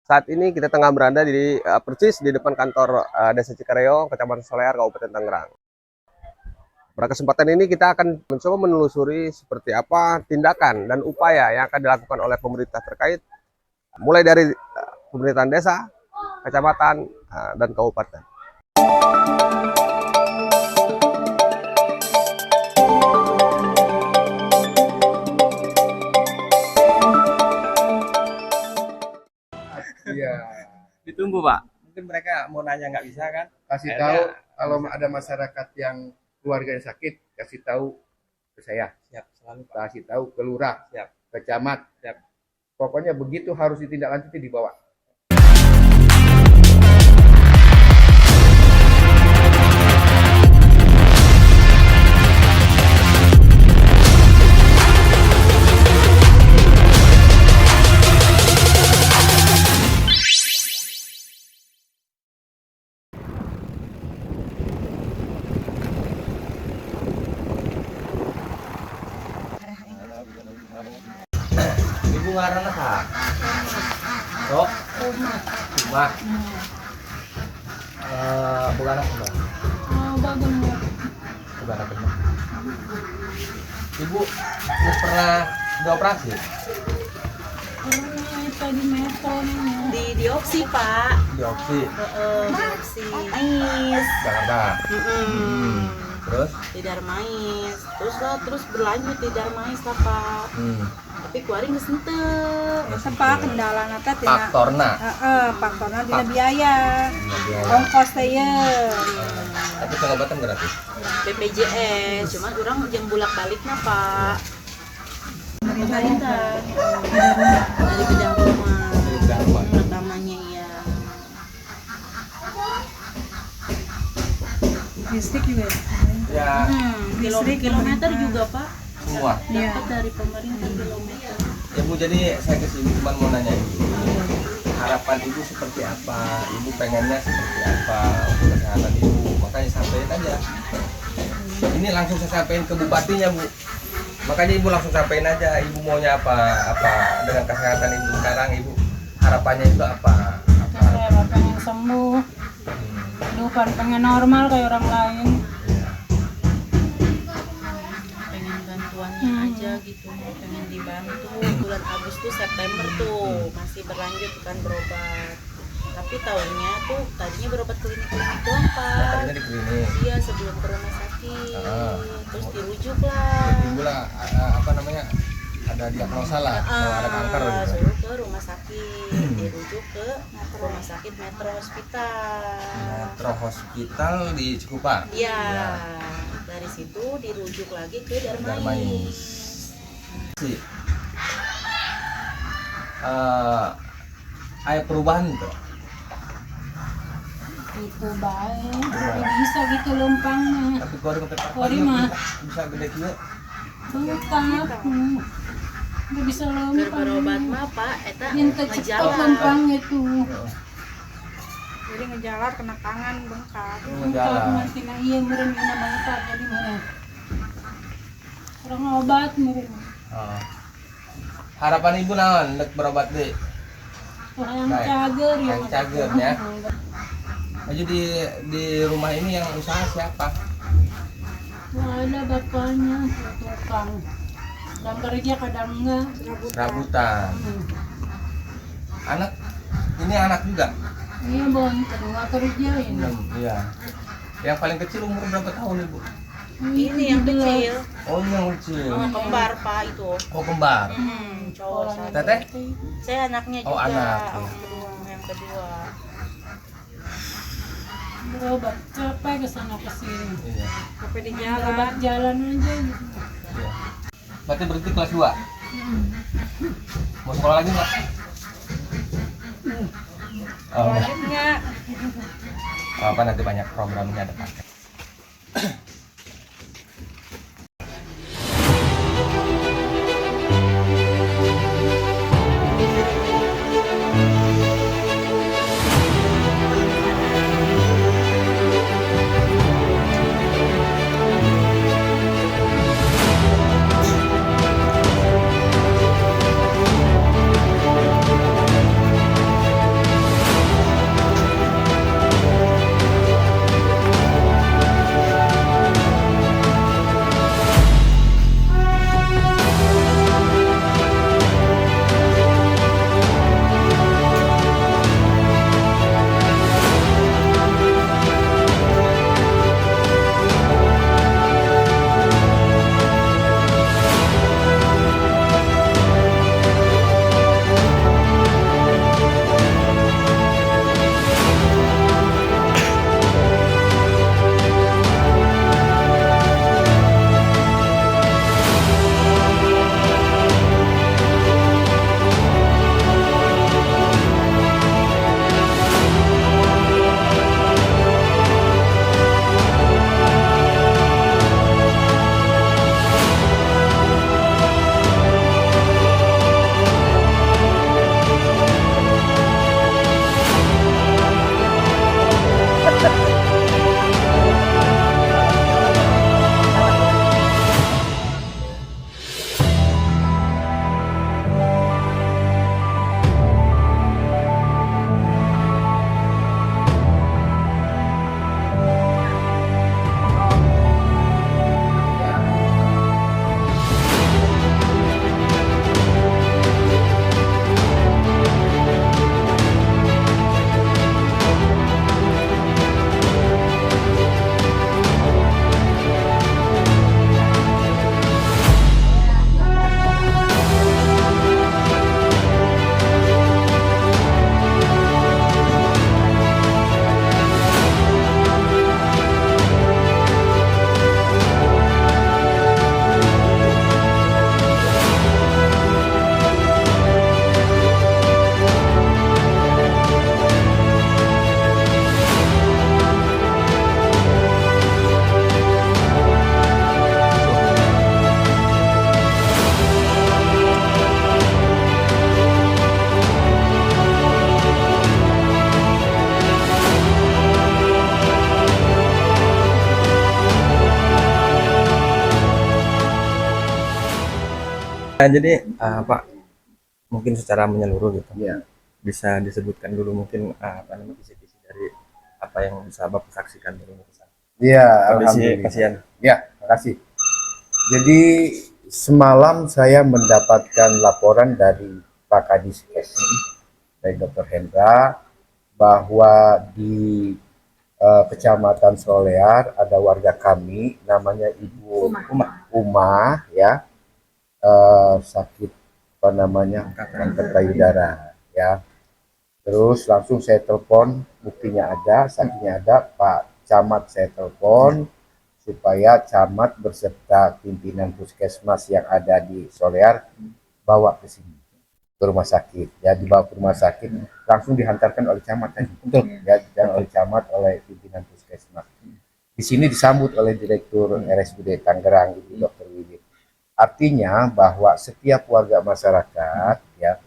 Saat ini kita tengah berada di persis di depan kantor Desa Cikareong, Kecamatan Solear, Kabupaten Tangerang. Pada kesempatan ini kita akan mencoba menelusuri seperti apa tindakan dan upaya yang akan dilakukan oleh pemerintah terkait, mulai dari pemerintahan desa, kecamatan, dan kabupaten. Iya, Ditunggu, Pak. Mungkin mereka mau nanya nggak bisa kan? kasih Akhirnya, tahu kalau ada masyarakat yang keluarganya sakit, kasih tahu ke saya. Siap, selalu Pak. Kasih tahu ke lurah, Siap. ke camat. Siap. Pokoknya begitu harus ditindaklanjuti dibawa. Ibu ngaran apa? Rok? Rumah. Bukan anak Mbak. Bukan anak Mbak. Ibu pernah dioperasi? Tadi metro nih. Di diopsi pak. Diopsi. Diopsi mais. Jakarta. Terus? Di Darmais terus berlanjut di Darmais lah pak. Tapi kuaring geus henteu. Apa kendala nata tina? Faktorna. Faktorna dina biaya. Ongkos teh ye. Tapi pengobatan gratis. BPJS cuman orang jeung bolak-balikna pak. Pemerintah dari bidang rumah. Pertamanya iya. Listrik juga. Ya, Kilometer juga pak. semua. Dapat dari pemerintah kilometer. Ya Bu, jadi saya kesini cuma mau nanya Ibu. Harapan Ibu seperti apa? Ibu pengennya seperti apa untuk kesehatan Ibu? Makanya sampaikan aja. Ini langsung saya sampaikan ke bupatinya Bu. Makanya Ibu langsung sampaikan aja. Ibu maunya apa? Apa dengan kesehatan Ibu sekarang? Ibu harapannya itu apa? Saya pengen sembuh. Bukan pengen normal kayak orang lain. Pengen bantuannya aja gitu, pengen dibantu. Bulan Agustus September tuh masih berlanjut kan berobat, tapi tahunnya tuh tadinya berobat klinik-klinik doang pak. Tadinya di klinik. Iya, sebelum ke rumah sakit. Terus dirujuk Terus lah. Ibu lah apa namanya? Ada diagnosa lah kalau ada kanker gitu. Suruh ke rumah sakit, dirujuk ke rumah sakit Metro Hospital. Metro Hospital di Cikupa. Iya, Ya. dari situ dirujuk lagi ke Darmais. Darmais. Si. Ada perubahan tuh. Itu baik. Tapi bisa gitu lompangnya. Tapi kalau ke tempat Kuari mah. bisa gede juga. Tetap. Nggak bisa Keur berobat lompang. mah pak, eta Minta cepat ngejalan. lompangnya tuh. Jadi ngejalar kena tangan bengkak. Menjalan. Nanti na iya meureun dina bangsa jadi mah. Orang obat meureun. Oh. Harapan Ibu naon untuk berobat deh? Wah, yang Baik. cager ya. Yang cager, ya. Aja di rumah ini yang usaha siapa? Wah, ada bapaknya tukang. Kadang kerja kadang enggak. Serabutan. Anak ini anak juga? Iya bon, kedua kerja ini. 6, iya. Yang paling kecil umur berapa tahun Ibu? Ini yang kecil, Oh, ini yang kecil. kembar pak itu. Oh, kembar. Cowok satu. Teteh? Saya anaknya juga. Oh, anak. Yang kedua. Berobat capek ke sana ke sini. Iya. Sampai di Berobat jalan. jalan aja gitu. Iya. Berarti berarti kelas 2. Mau sekolah lagi nggak? Oh, enggak. Lanjut nggak? Apa nanti banyak programnya ada pakai. Nah, jadi Pak, mungkin secara menyeluruh gitu Ya. bisa disebutkan dulu mungkin apa namanya kisi-kisi dari apa yang bisa Bapak saksikan dulu kesana. Iya, Kondisi alhamdulillah. pasien. Ya, terima kasih. Jadi semalam saya mendapatkan laporan dari Pak Kadiskes, dari Dr. Hendra, bahwa di Kecamatan Solear ada warga kami namanya Ibu Uma ya, sakit apa namanya kanker payudara ya. Terus langsung saya telepon, buktinya ada, saksinya ada, Pak Camat saya telepon supaya camat beserta pimpinan puskesmas yang ada di Solear bawa ke sini, ke rumah sakit. Ya, dibawa ke rumah sakit, langsung dihantarkan oleh camat tadi. Ya, dan oleh camat, oleh pimpinan puskesmas. Di sini disambut oleh Direktur RSUD Tangerang, Ibu Dr. Wiwit. Artinya bahwa setiap warga masyarakat ya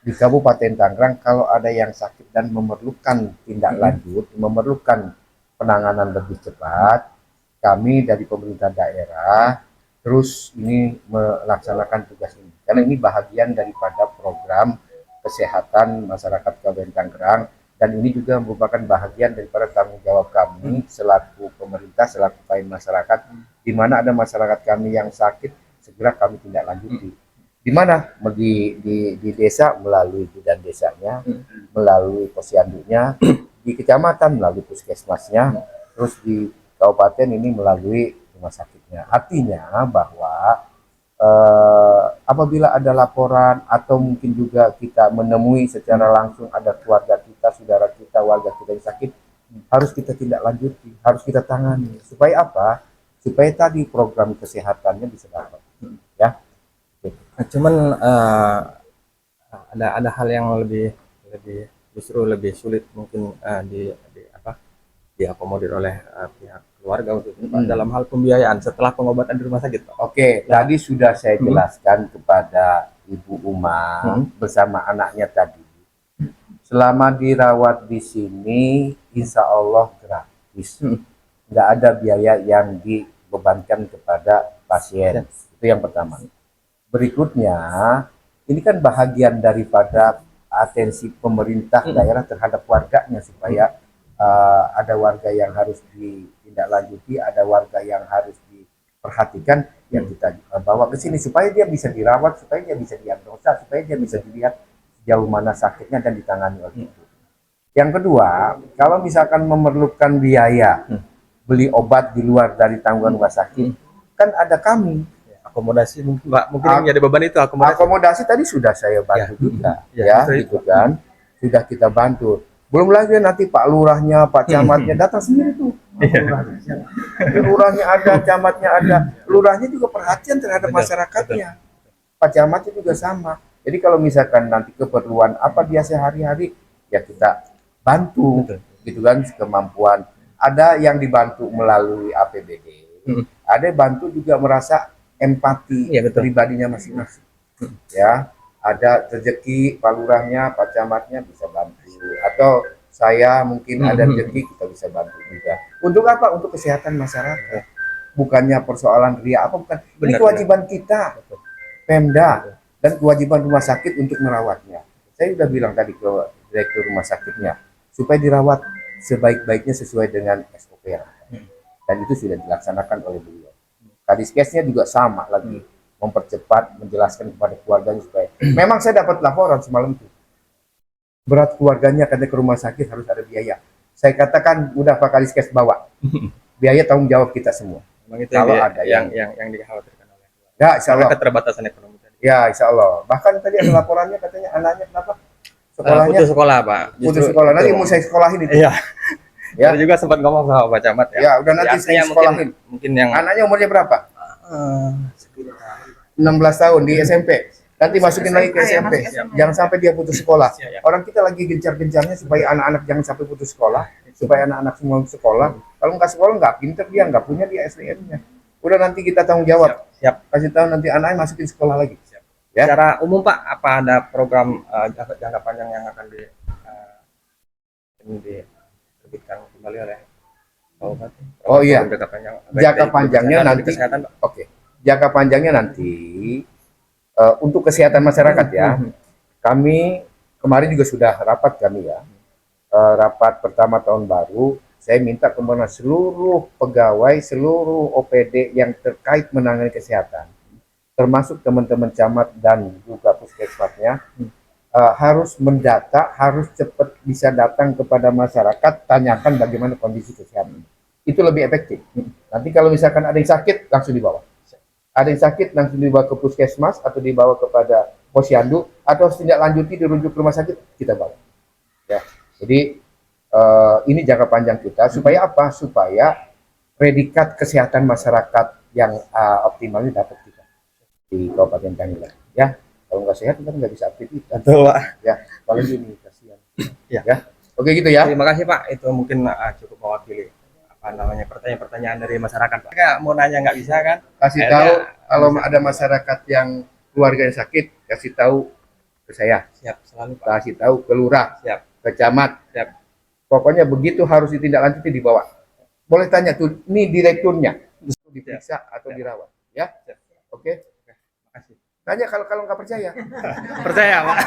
di Kabupaten Tangerang kalau ada yang sakit dan memerlukan tindak lanjut, memerlukan penanganan lebih cepat, kami dari pemerintah daerah terus ini melaksanakan tugas ini. Karena ini bahagian daripada program kesehatan masyarakat Kabupaten Tangerang, dan ini juga merupakan bahagian daripada tanggung jawab kami selaku pemerintah, selaku pelayan masyarakat, di mana ada masyarakat kami yang sakit, segera kami tindak lanjuti. Di mana di desa melalui bidan desanya, melalui posyandunya, di kecamatan melalui puskesmasnya, terus di kabupaten ini melalui rumah sakitnya. Artinya bahwa apabila ada laporan atau mungkin juga kita menemui secara langsung ada keluarga kita, saudara kita, warga kita yang sakit, harus kita tindak lanjuti, harus kita tangani. Supaya apa? Supaya tadi program kesehatannya bisa dapat. Ya. Nah, cuman ada hal yang lebih justru lebih sulit mungkin diakomodir oleh pihak keluarga untuk itu, Pak, dalam hal pembiayaan setelah pengobatan di rumah sakit, Pak. Oke, tadi sudah saya jelaskan kepada Ibu Uma bersama anaknya tadi. Selama dirawat di sini, insya Allah gratis. Nggak ada biaya yang dibebankan kepada pasien. Itu yang pertama. Berikutnya, ini kan bahagian daripada atensi pemerintah daerah terhadap warganya supaya ada warga yang harus ditindaklanjuti, ada warga yang harus diperhatikan, yang kita bawa ke sini supaya dia bisa dirawat, supaya dia bisa diagnosa, supaya dia bisa dilihat sejauh mana sakitnya dan ditangani oleh itu. Yang kedua, kalau misalkan memerlukan biaya beli obat di luar dari tanggungan rumah sakit, kan ada kami. Akomodasi mungkin, Pak, mungkin yang jadi beban itu Akomodasi tadi sudah saya bantu juga, ya gitu kan, sudah kita bantu. Belum lagi nanti Pak Lurahnya, Pak Camatnya datang sendiri tuh. Lurahnya ada, camatnya ada, lurahnya juga perhatian terhadap masyarakatnya. Pak Camatnya juga sama. Jadi kalau misalkan nanti keperluan apa dia sehari-hari, ya kita bantu, gitu kan, kemampuan. Ada yang dibantu melalui APBD, ada yang bantu juga merasa empati pribadinya masing-masing. Ya, ada rezeki Pak Lurahnya, Pak Camatnya bisa bantu, atau saya mungkin ada rezeki kita bisa bantu juga. Untuk apa? Untuk kesehatan masyarakat. Bukannya persoalan ria apa, bukan. Ini kewajiban kita, Pemda, dan kewajiban rumah sakit untuk merawatnya. Saya sudah bilang tadi ke direktur rumah sakitnya supaya dirawat sebaik-baiknya sesuai dengan SOP yang ada. Dan itu sudah dilaksanakan oleh beliau. Kadiskesnya juga sama lagi, mempercepat, menjelaskan kepada keluarganya supaya memang saya dapat laporan semalam itu berat keluarganya katanya ke rumah sakit harus ada biaya. Saya katakan udah Pak Kadiskes bawa biaya, tanggung jawab kita semua. Memang itu kalau yang, ada yang dikhawatirkan oleh keluarga. Ya, insya Allah. Keterbatasan ekonomi tadi. Ya, insya Allah. Bahkan tadi ada laporannya katanya anaknya kenapa sekolahnya putus sekolah, Pak. Putus sekolah. Nanti mau saya sekolahin itu. Iya. Ya. Tadi juga sempat ngomong sama Pak Camat ya. Ya, udah nanti saya sekolahin. Mungkin yang anaknya umurnya berapa? 16 tahun di SMP. Nanti masukin lagi ke SMP. Jangan sampai dia putus sekolah. Orang kita lagi gencar-gencarnya supaya anak-anak jangan sampai putus sekolah, supaya anak-anak semua sekolah. Kalau nggak sekolah nggak pinter, dia nggak punya dia SDM-nya. Udah nanti kita tanggung jawab. Siap. Kasih tahu nanti anaknya masukin sekolah lagi. Ya. Secara umum Pak, apa ada program jangka panjang yang akan diterbitkan kembali oleh Kabupaten? Oh iya. Jangka panjang. Jangka panjangnya nanti. Kesehatan, Pak. Oke. jangka panjangnya nanti untuk kesehatan masyarakat ya, kami kemarin juga sudah rapat kami ya, rapat pertama tahun baru, saya minta kepada seluruh pegawai, seluruh OPD yang terkait menangani kesehatan, termasuk teman-teman camat dan juga puskesmasnya, harus mendata, harus cepat bisa datang kepada masyarakat, tanyakan bagaimana kondisi kesehatan. Itu lebih efektif. Nanti kalau misalkan ada yang sakit, langsung dibawa. Ada yang sakit, langsung dibawa ke puskesmas, atau dibawa kepada posyandu, atau tindak lanjuti dirujuk ke rumah sakit, kita bawa. Ya. Jadi, ini jangka panjang kita, supaya apa? Supaya predikat kesehatan masyarakat yang optimal ini dapat kita di Kabupaten Tangerang. Ya, kalau nggak sehat, kita nggak bisa aktivitas. Betul, Pak. Ya, kalau ini kasihan. Ya. Ya, oke gitu ya. Terima kasih Pak, itu mungkin cukup mewakili pertanyaan-pertanyaan dari masyarakat Pak. Nggak mau nanya nggak bisa kan? Kasih Akhirnya, tahu kalau bisa. ada masyarakat yang keluarganya sakit, kasih tahu ke saya, Siap selalu Pak. kasih tahu ke lurah, Siap. ke camat. Siap. Pokoknya begitu harus ditindaklanjuti, dibawa. Boleh tanya tuh, ini direkturnya diperiksa atau dirawat, ya? Siap. Oke. Makasih. Tanya kalau nggak percaya. Percaya Pak.